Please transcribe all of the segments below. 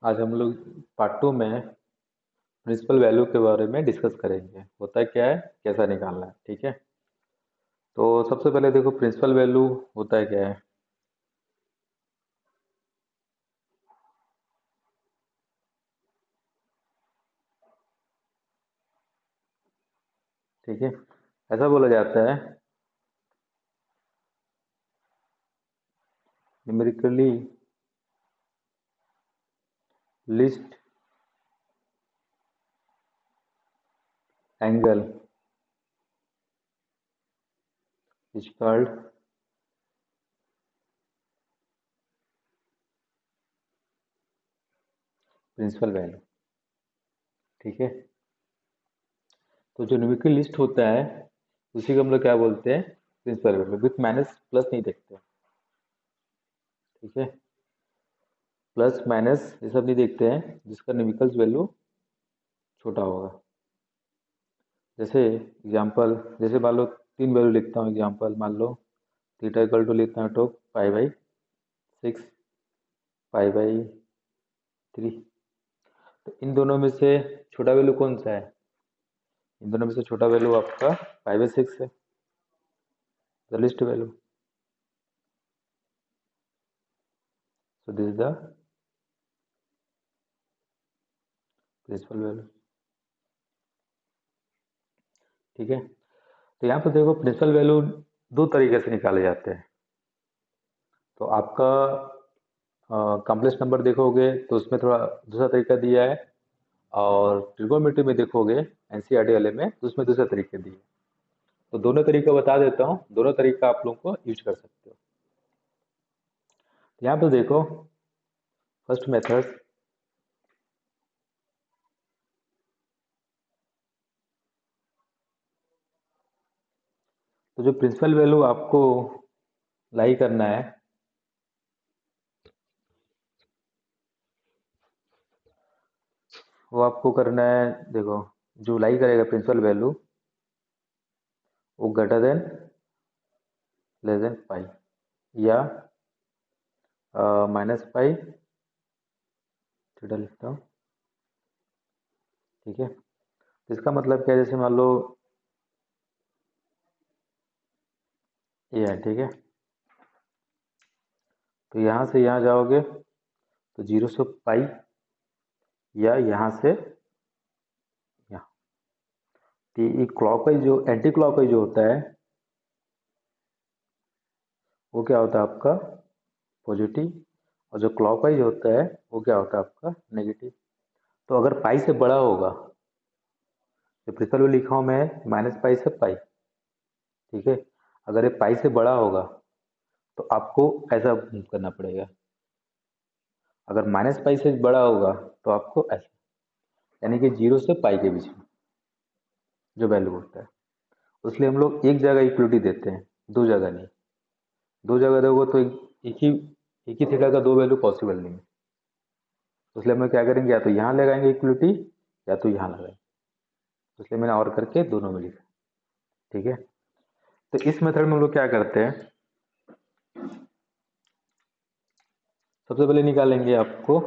आज हम लोग पार्ट 2 में प्रिंसिपल वैल्यू के बारे में डिस्कस करेंगे। होता क्या है, कैसा निकालना है। ठीक है, तो सबसे पहले देखो प्रिंसिपल वैल्यू होता है क्या है। ठीक है, ऐसा बोला जाता है numerically least angle is called principal value. ठीक है, तो जो न्यूमेरिकल लिस्ट होता है उसी को हम लोग क्या बोलते हैं, principal value. With minus plus नहीं देखते। ठीक है, प्लस माइनस ये सब नहीं देखते हैं जिसका न्यूमेरिकल वैल्यू छोटा होगा। जैसे एग्जांपल, जैसे मान लो 3 वैल्यू लिखता हूँ। एग्जांपल मान लो थीटा इक्वल टू लिखता हूँ तो पाई/6, पाई/3। तो इन दोनों में से छोटा वैल्यू कौन सा है? इन दोनों में से छोटा वैल्यू आपका पाई/6 है, the least value. So this is the principal value. ठीक है, तो यहाँ पर देखो प्रिंसिपल वैल्यू दो तरीके से निकाले जाते हैं। तो आपका कॉम्प्लेक्स नंबर देखोगे तो उसमें थोड़ा दूसरा तरीका दिया है, और ट्रिगोनोमेट्री में देखोगे एनसीईआरटी वाले में तो उसमें दूसरा तरीके दिए। तो दोनों तरीका बता देता हूँ, दोनों तरीका आप लोगों को यूज कर सकते हो। यहाँ पे देखो फर्स्ट मेथड, तो जो प्रिंसिपल वैल्यू आपको लाई करना है वो आपको करना है, देखो जो लाई करेगा प्रिंसिपल वैल्यू वो greater than less than pi या -पाई, थीटा लिखता हूँ। ठीक है, तो इसका मतलब क्या है, जैसे मान लो ये है। ठीक है, तो यहाँ से यहाँ जाओगे तो 0 से पाई, या यहाँ से यहाँ। तो ये क्लॉकवाइज जो एंटी क्लॉकवाइज जो होता है वो क्या होता है आपका पॉजिटिव, और जो क्लॉकवाइज होता है वो क्या होता है आपका नेगेटिव। तो अगर पाई से बड़ा होगा, तो प्रिंसिपल वैल्यू लिखा हूँ मैं -पाई से पाई। ठीक है, अगर ये पाई से बड़ा होगा तो आपको ऐसा मूव करना पड़ेगा। अगर -पाई से बड़ा होगा तो आपको ऐसा, यानी कि 0 से पाई के बीच में जो वैल्यू होता है। इसलिए हम लोग एक जगह इक्वलिटी देते हैं, दो जगह नहीं। दो जगह दोगे तो एक ही थीटा का दो वैल्यू पॉसिबल नहीं है। इसलिए हम लोग क्या करेंगे, या तो यहाँ लगाएंगे इक्वलिटी या तो यहाँ लगाएंगे। इसलिए मैंने और करके दोनों में लिखा। ठीक है, तो इस मेथड में हम लोग क्या करते हैं, सबसे पहले निकालेंगे आपको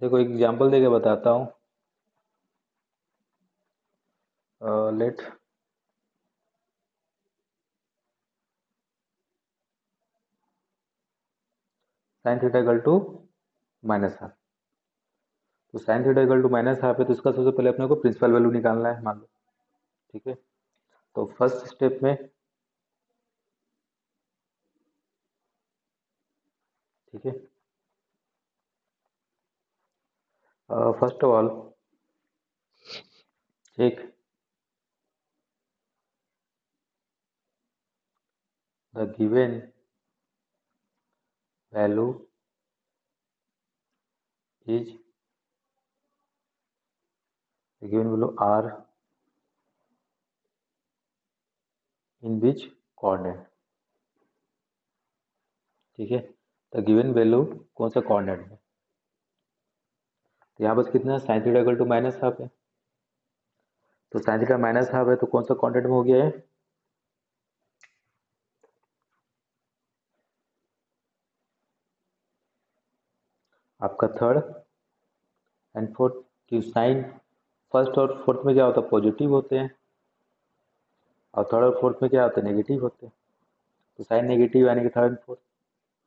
देखो एग्जांपल देके बताता हूँ। Let sine theta equal to -half. तो sine theta equal to -half है, तो इसका सबसे पहले अपने को प्रिंसिपल वैल्यू निकालना है, मान लो। ठीक है, तो फर्स्ट स्टेप में, ठीक है, first of all check the given value is given value are in which coordinate. ठीक है, तो गिवन वैल्यू कौन सा कोऑर्डिनेट में, तो यहाँ बस कितना है, sine theta equal to -half है। तो साइन थीटा -हाफ है तो कौन सा कोऑर्डिनेट में हो गया है, आपका थर्ड एंड फोर्थ की साइन फर्स्ट और फोर्थ में क्या होता है, पॉजिटिव होते हैं, और थर्ड और फोर्थ में क्या होते हैं, नेगेटिव होते हैं। तो साइन नेगेटिव यानी कि थर्ड एंड फोर्थ।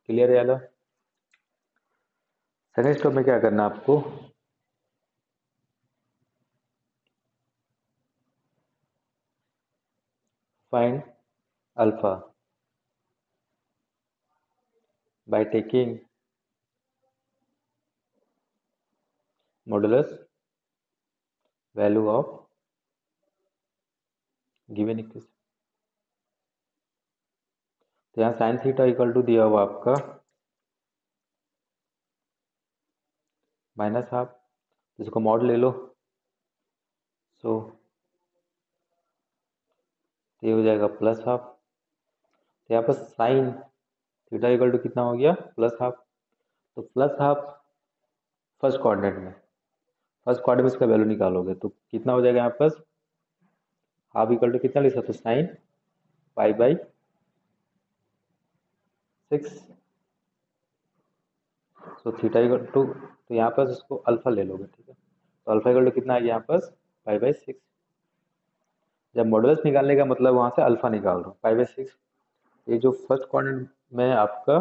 क्लियर है यार। सेकेंड स्टेप में क्या करना है आपको, find alpha by taking modulus value of given equation. तो यहाँ साइन थीटा इक्वल टू दिया हुआ आपका माइनस हाफ, इसको मॉड ले लो। सो ये हो जाएगा प्लस हाफ। तो यहाँ पर साइन थीटा इक्वल टू कितना हो गया, प्लस हाफ। तो प्लस हाफ फर्स्ट क्वाड्रेंट में, फर्स्ट क्वाड्रेंट में इसका वैल्यू निकालोगे तो कितना हो जाएगा यहाँ पर, हाफ इक्वल टू कितना लिख सकते हो, sine pi by 6। So theta equal to, तो यहाँ पर इसको अल्फा ले लोगे, ठीक है। तो अल्फा इक्वल टू कितना आ गया यहाँ पर, पाई बाई 6। जब मॉडुलस निकालने का मतलब वहां से अल्फा निकाल दो, पाई बाई 6। ये जो फर्स्ट क्वाड्रेंट में आपका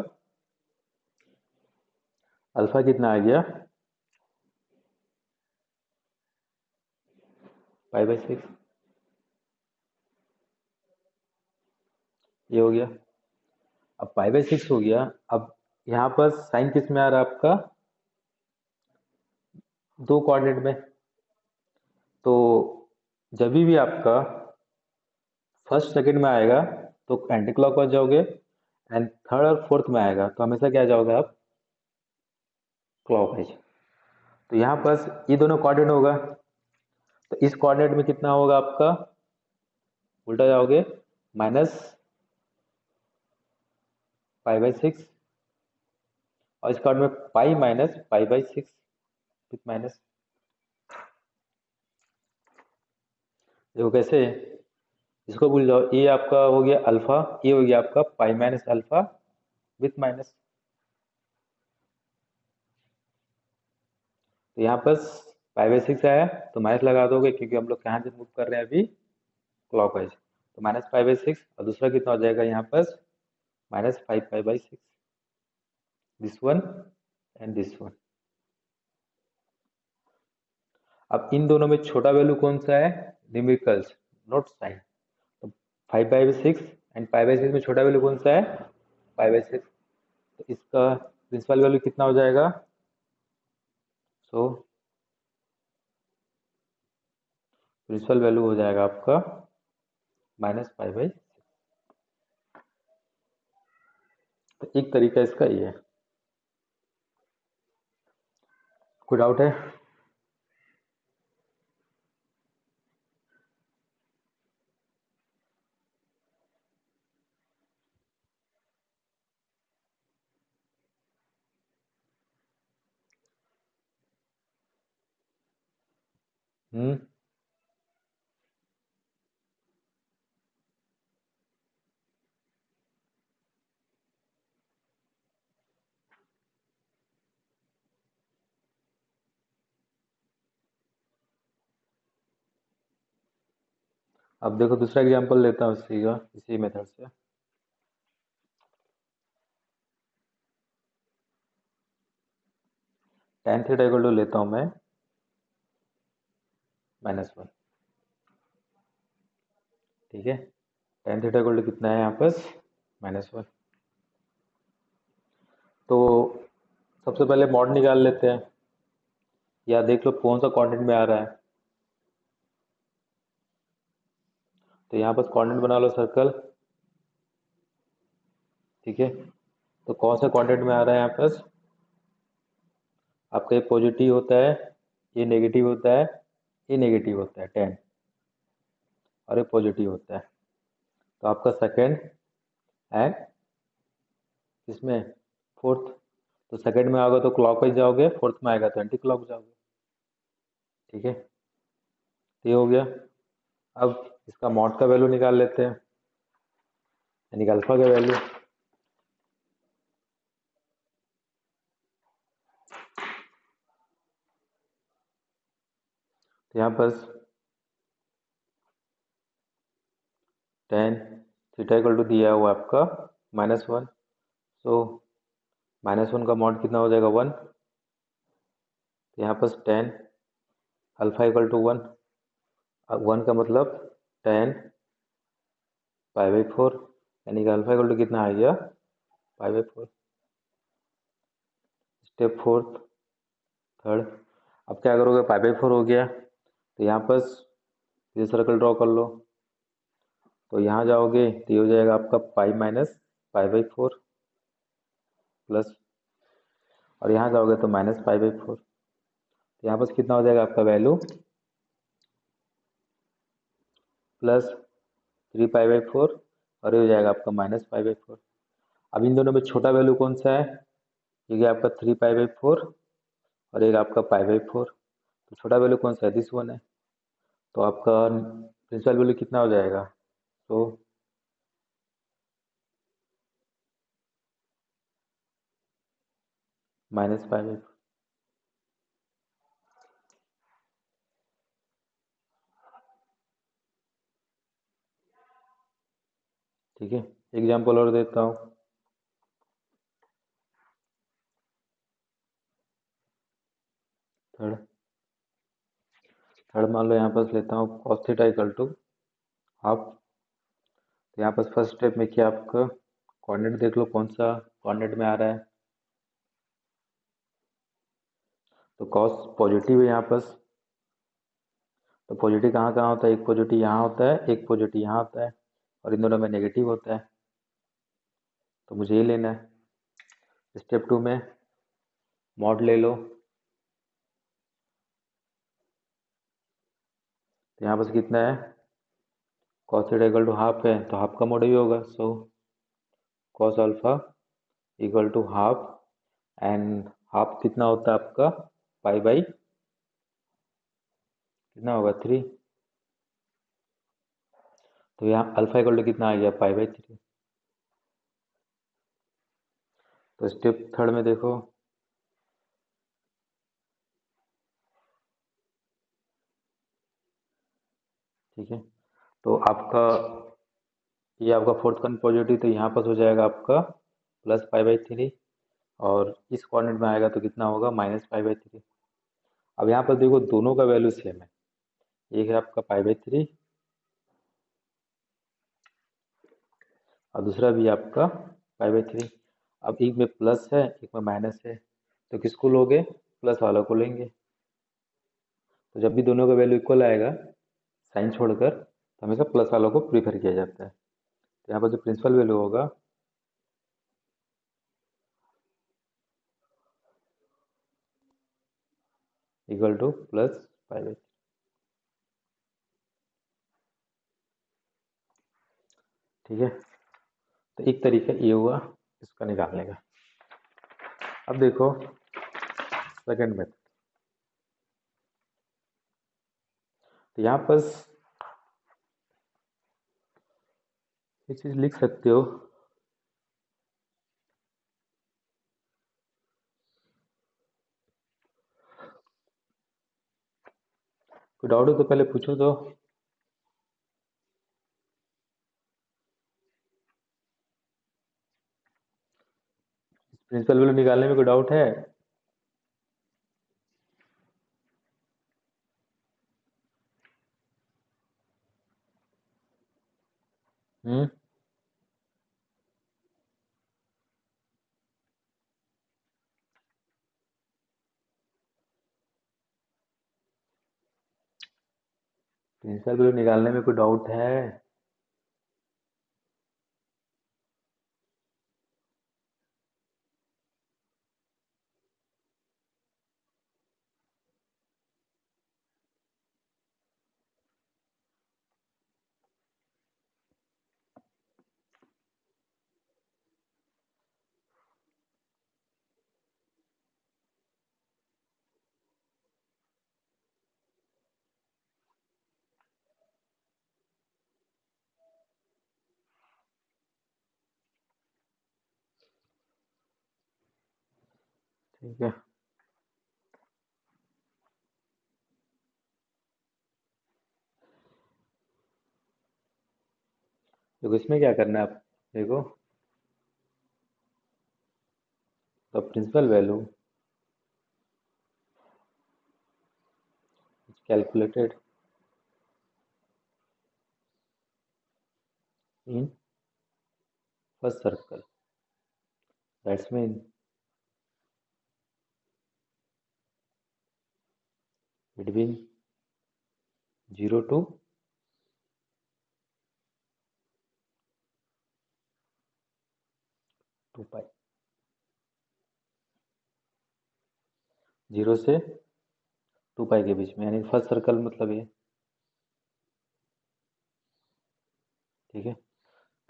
अल्फा कितना आ गया, पाई बाई 6। ये हो गया। अब पाई बाई 6 हो गया। अब यहाँ पर साइन किस में आ रहा है आपका, दो कोऑर्डिनेट में। तो जब भी आपका फर्स्ट सेकंड में आएगा तो एंटी क्लॉकवाइज जाओगे, एंड थर्ड और फोर्थ में आएगा तो हमेशा क्या जाओगे आप, क्लॉकवाइज। तो यहाँ पर ये दोनों कोऑर्डिनेट होगा, तो इस कोऑर्डिनेट में कितना होगा आपका, उल्टा जाओगे, माइनस पाई बाई 6, और इस कोऑर्डिनेट में pi minus pi by 6 with minus. देखो कैसे, इसको भूल जाओ, ये आपका हो गया अल्फा, ये हो गया आपका pi minus alpha with minus. तो यहाँ पर पाई बाई 6 आया तो माइनस लगा दोगे, क्योंकि हम लोग कहाँ से मूव कर रहे हैं अभी, क्लॉकवाइज। तो माइनस पाई बाई 6, और दूसरा कितना हो जाएगा यहाँ पर, minus 5 pi by 6, this one and this one. अब इन दोनों में छोटा वैल्यू कौन सा है, न्यूमेरिकल्स नोट साइन। तो 5 बाई 6 एंड पाई बाई 6 में छोटा वैल्यू कौन सा है, पाई बाई 6। तो इसका प्रिंसिपल वैल्यू कितना हो जाएगा, सो प्रिंसिपल वैल्यू हो जाएगा आपका माइनस पाई बाई। तो एक तरीका इसका ये है। कोई डाउट है। हम्म। अब देखो दूसरा एग्जांपल लेता हूँ इसी का, इसी मेथड से। tan थीटा इक्वल टू लेता हूँ मैं -1, ठीक है। tan थीटा इक्वल टू कितना है यहाँ पर, -1। तो सबसे पहले मॉड निकाल लेते हैं, या देख लो कौन सा कोऑर्डिनेट में आ रहा है। तो यहाँ पर कोऑर्डिनेट बना लो सर्कल, ठीक है। तो कौन सा कोऑर्डिनेट में आ रहा है यहाँ पर, आपका ये पॉजिटिव होता है, ये नेगेटिव होता है, ये नेगेटिव होता है 10, और ये पॉजिटिव होता है। तो आपका सेकंड एंड इसमें फोर्थ, तो सेकंड में आओगे तो क्लॉकवाइज जाओगे, फोर्थ में आएगा तो एंटी क्लॉक जाओगे, ठीक है। तो ये हो गया। अब इसका मॉड का वैल्यू निकाल लेते हैं, यानी कि अल्फा का वैल्यू। तो यहाँ पर टेन थीटा इक्वल टू दिया हुआ आपका -1, सो -1 का मॉड कितना हो जाएगा 1। तो यहाँ पर टेन अल्फा इक्वल टू 1, 1 का मतलब 10 π/4, यानी कि अल्फा इक्वल टू कितना आ गया π/4। स्टेप फोर्थ थर्ड, अब क्या करोगे, π/4 हो गया तो यहाँ पर ये सर्कल ड्रॉ कर लो। तो यहाँ जाओगे तो ये हो जाएगा आपका पाई माइनस π/4 प्लस, और यहाँ जाओगे तो -π/4। तो यहाँ पर कितना हो जाएगा आपका वैल्यू +3π/4, और ये हो जाएगा आपका -π/4। अब इन दोनों में छोटा वैल्यू कौन सा है, ये आपका 3π/4 और एक आपका π/4। तो छोटा वैल्यू कौन सा है, दिस वन है। तो आपका प्रिंसिपल वैल्यू कितना हो जाएगा, तो -π/4। ठीक है, एग्जाम्पल और देता हूँ। थर्ड थर्ड मान लो यहाँ पर लेता हूँ cos theta equal to half. तो यहाँ पर फर्स्ट स्टेप में क्या, आपका कोऑर्डिनेट देख लो कौन सा कोऑर्डिनेट में आ रहा है। तो cos पॉजिटिव है यहाँ पर, तो पॉजिटिव कहाँ कहाँ होता है, एक पॉजिटिव यहाँ होता है, एक पॉजिटिव यहाँ होता है, और इन दोनों में नेगेटिव होता है। तो मुझे ये लेना है। स्टेप 2 में मॉड ले लो। तो यहाँ पर कितना है, cos theta equal to half है, तो हाफ का मॉड ही होगा, so cos alpha equal to half, and half कितना होता है आपका पाई/, कितना होगा 3। तो यहाँ अल्फा इक्वल टू कितना आ गया π/3। तो स्टेप थर्ड में देखो, ठीक है, तो आपका ये आपका फोर्थ कन पॉजिटिव, तो यहाँ पर हो जाएगा आपका +π/3, और इस कोऑर्डिनेट में आएगा तो कितना होगा -π/3। अब यहाँ पर देखो दोनों का वैल्यू सेम है, एक है आपका π/3 और दूसरा भी आपका π/3। अब एक में प्लस है एक में माइनस है, तो किसको लोगे, प्लस वाला को लेंगे। तो जब भी दोनों का वैल्यू इक्वल आएगा साइन छोड़कर, तो हमेशा प्लस वालों को प्रीफर किया जाता है। तो यहाँ पर जो प्रिंसिपल वैल्यू होगा इक्वल टू +π/3। ठीक है, तो एक तरीका ये हुआ इसका निकालने का। अब देखो सेकंड मेथड। तो यहाँ पर ये चीज लिख सकते हो, कोई डाउट हो तो पहले पूछो। तो प्रिंसिपल वैल्यू निकालने में कोई डाउट है, हम्म, प्रिंसिपल वैल्यू निकालने में कोई डाउट है। ठीक है, देखो इसमें क्या करना है आप देखो, तो principal value calculated in first circle that's mean between 0 to 2 pi, 0 से 2 पाई के बीच में, यानी फर्स्ट सर्कल मतलब ये। ठीक है,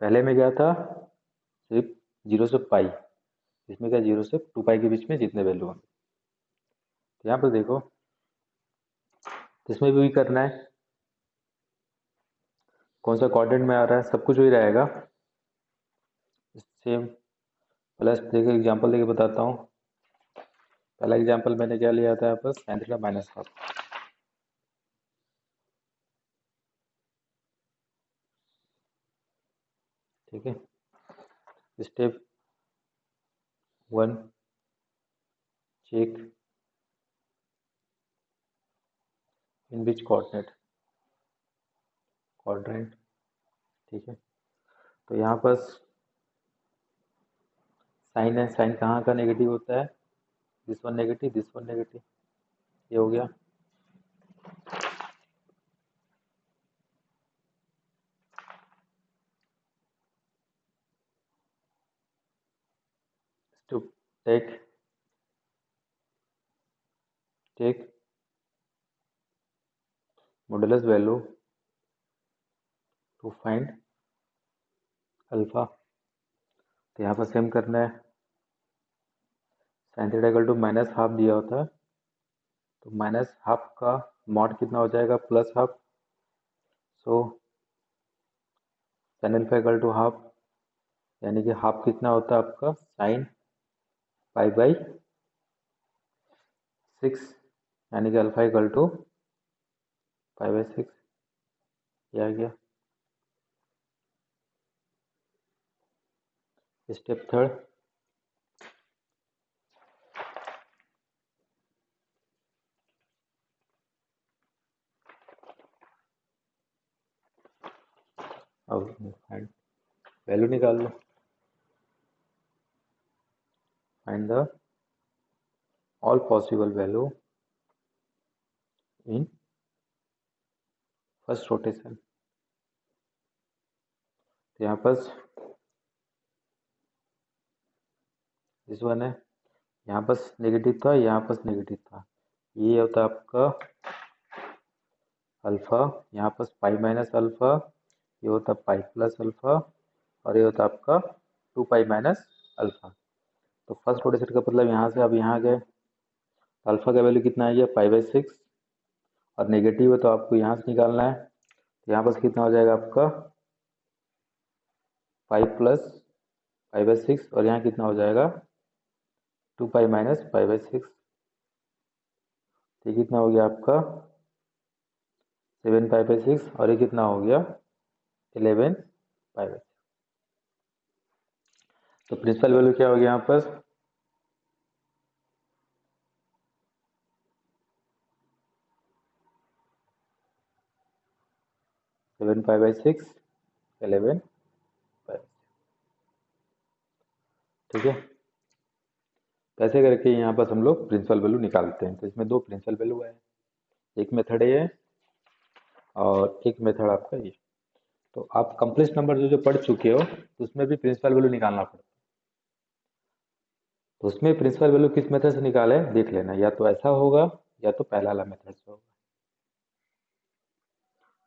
पहले में क्या था, सिर्फ 0 से पाई, इसमें क्या 0 से 2 पाई के बीच में जितने वैल्यू होंगे। तो यहाँ पर देखो, इसमें भी करना है, कौन सा क्वाड्रेंट में आ रहा है, सब कुछ वही रहेगा सेम। प्लस देखो एग्जांपल देके बताता हूँ। पहला एग्जांपल मैंने क्या लिया था यहाँ पर, sin थीटा माइनस हाफ। ठीक है, step 1 check in which quadrant. ठीक है, तो यहाँ पर साइन है, साइन कहाँ का नेगेटिव होता है, this one negative, this one negative, ये हो गया। to take modulus value to find alpha. तो यहाँ पर सेम करना है, sine theta equal to minus half दिया होता है, तो माइनस हाफ का मॉड कितना हो जाएगा, plus half. So sine alpha equal to half, यानी कि हाफ कितना होता है आपका, साइन पाई बाई 6, यानी कि alpha equal to pi by 6, ये आ गया। स्टेप थर्ड, अब वैल्यू निकाल लो, find the all possible value in first rotation. तो यहाँ पर इस वन है, यहाँ पर नेगेटिव था, यहाँ पर नेगेटिव था, ये होता है आपका अल्फा, यहाँ पर पाई माइनस अल्फा, ये होता पाई प्लस अल्फा, और ये होता आपका 2 पाई माइनस अल्फा। तो फर्स्ट रोटेशन का मतलब यहाँ से अब यहाँ गए, अल्फा का वैल्यू कितना आ गया, पाई बाई 6, और नेगेटिव है तो आपको यहाँ से निकालना है। तो यहाँ पर कितना हो जाएगा आपका पाई प्लस पाई बाई 6, और यहाँ कितना हो जाएगा 2 पाई माइनस पाई बाई 6। ये कितना हो गया आपका 7 पाई बाई 6, और ये कितना हो गया 11 पाई बाई 6। तो प्रिंसिपल वैल्यू क्या हो गया यहाँ पर, 7 पाई बाई 6, 11 पाई। ठीक है, तो ऐसे करके यहाँ पर हम लोग प्रिंसिपल वैल्यू निकालते हैं। तो इसमें दो प्रिंसिपल वैल्यू है, एक मेथड ये है और एक मेथड आपका ये। तो आप कम्प्लेक्स नंबर जो जो पढ़ चुके हो तो उसमें भी प्रिंसिपल वैल्यू निकालना पड़ता है। तो उसमें प्रिंसिपल वैल्यू किस मेथड से निकाले देख लेना, या तो ऐसा होगा या तो पहला वाला मेथड से होगा।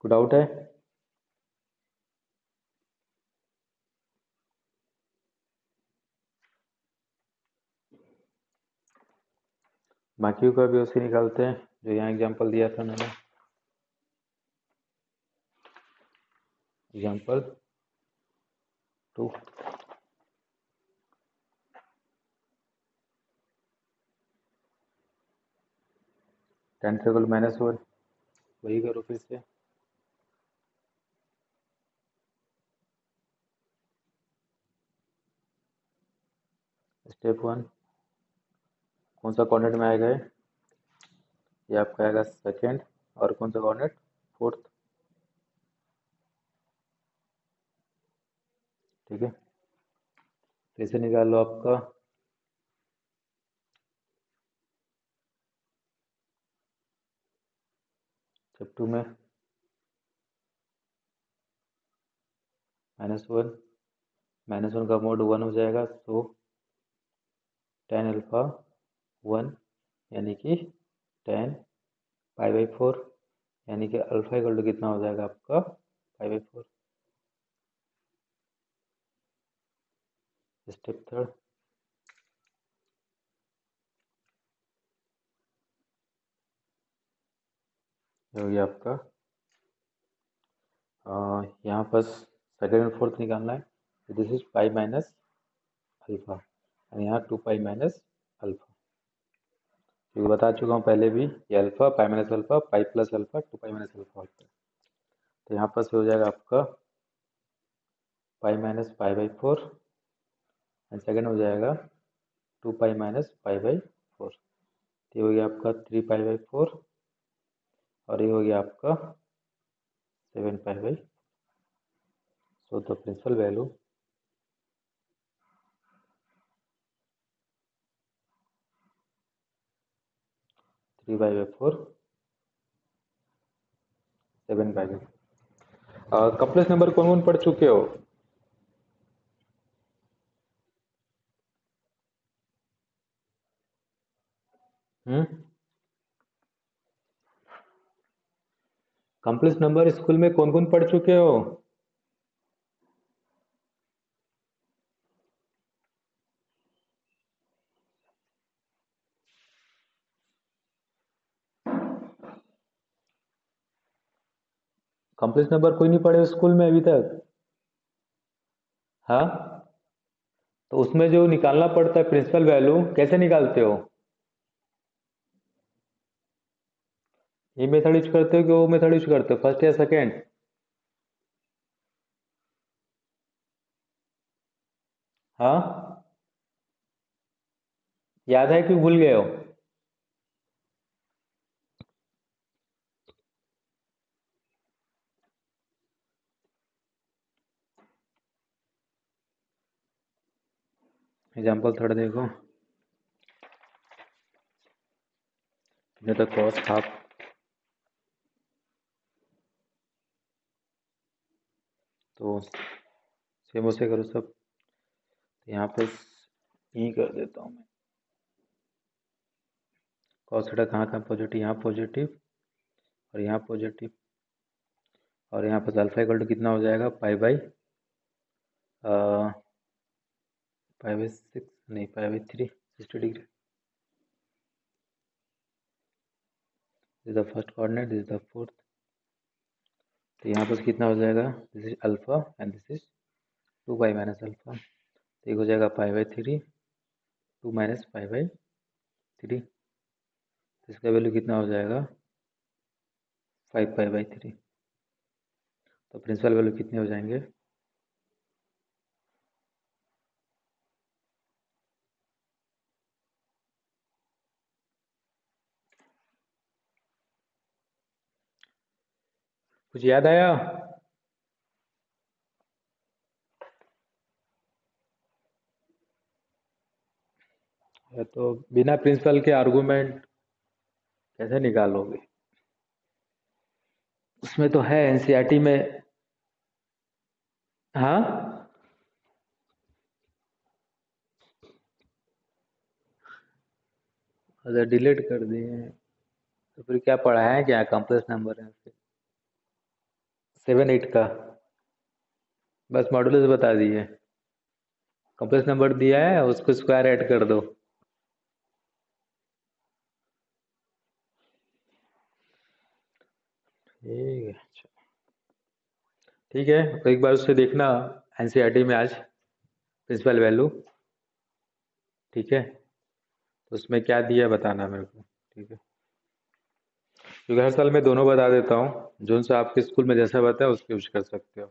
कोई डाउट है? बाकियों का भी उसी निकालते हैं जो यहाँ एग्जांपल दिया था मैंने। एग्जांपल 2, टेन सर्कल -1, वही करो फिर से। स्टेप 1 कौन सा कोऑर्डिनेट में आएगा ये आपका आएगा सेकेंड, और कौन सा कोऑर्डिनेट फोर्थ। ठीक है, तो इसे निकाल लो आपका स्टेप 2 में -1 का मोड 1 हो जाएगा, तो tan अल्फा 1 यानी कि tan π/4, यानी कि अल्फा इक्वल टू कितना हो जाएगा आपका π/4। स्टेप 3 हो गया आपका, यहाँ पर सेकेंड और फोर्थ निकालना है, तो this is pi minus alpha, और यहाँ 2 पाई माइनस अल्फा, क्योंकि बता चुका हूँ पहले भी, ये alpha pi minus alpha pi plus alpha 2 pi minus alpha होता है। तो यहाँ पर से हो जाएगा आपका पाई माइनस π/4, एंड सेकेंड हो जाएगा 2 पाई माइनस π/4। ये हो गया आपका 3 π/4, और ये हो गया आपका 7 π/4। So the principal value 3/4 7/4। Complex number कौन कौन पढ़ चुके हो? कॉम्प्लेक्स नंबर स्कूल में कौन कौन पढ़ चुके हो? कॉम्प्लेक्स नंबर कोई नहीं पढ़े स्कूल में अभी तक? हाँ, तो उसमें जो निकालना पड़ता है प्रिंसिपल वैल्यू, कैसे निकालते हो? ये मेथड यूज करते हो कि वो मेथड यूज करते हो, फर्स्ट या सेकेंड? हाँ, याद है कि भूल गए हो? एग्जाम्पल थोड़ा देखो, तो कॉस हाफ, तो सेम उसे करो सब। यहाँ पे ई कर देता हूँ मैं, कॉस थीटा कहाँ कहाँ पॉजिटिव, यहाँ पॉजिटिव और यहाँ पॉजिटिव, और यहाँ पर अल्फा इक्वल टू कितना हो जाएगा π/6 नहीं π/3 60 degree. This is the first coordinate, this is the fourth. तो यहाँ पर कितना हो जाएगा, this is alpha and this is 2 pi minus alpha, तो एक हो जाएगा π/3 2 माइनस π/3, तो इसका वैल्यू कितना हो जाएगा 5 π/3। तो प्रिंसिपल वैल्यू कितने हो जाएंगे, कुछ याद आया? तो बिना प्रिंसिपल के आर्गुमेंट कैसे निकालोगे? उसमें तो है एनसीईआरटी में। हाँ, अच्छा डिलीट कर दिए, तो फिर क्या पढ़ाया है, क्या कॉम्प्लेक्स नंबर है? 7 8 का बस मॉडुलस बता दिए, कॉम्प्लेक्स नंबर दिया है उसको स्क्वायर ऐड कर दो। ठीक है, अच्छा ठीक है, तो एक बार उससे देखना एनसीईआरटी में आज प्रिंसिपल वैल्यू, ठीक है, तो उसमें क्या दिया बताना मेरे को, ठीक है, क्योंकि हर साल मैं दोनों बता देता हूँ, जो सा आपके स्कूल में जैसा बताया उसके यूज कर सकते हो।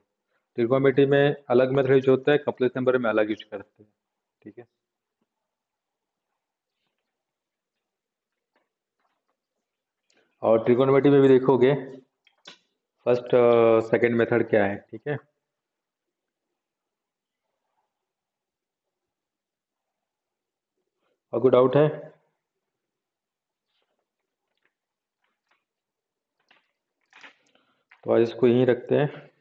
ट्रिग्नोमेट्री में अलग मेथड यूज होता है, कॉम्प्लेक्स नंबर में अलग यूज करते हैं, ठीक है। और ट्रिगोनोमेट्री में भी देखोगे फर्स्ट सेकंड मेथड क्या है, ठीक है। और कोई डाउट है? तो आज इसको यहीं रखते हैं।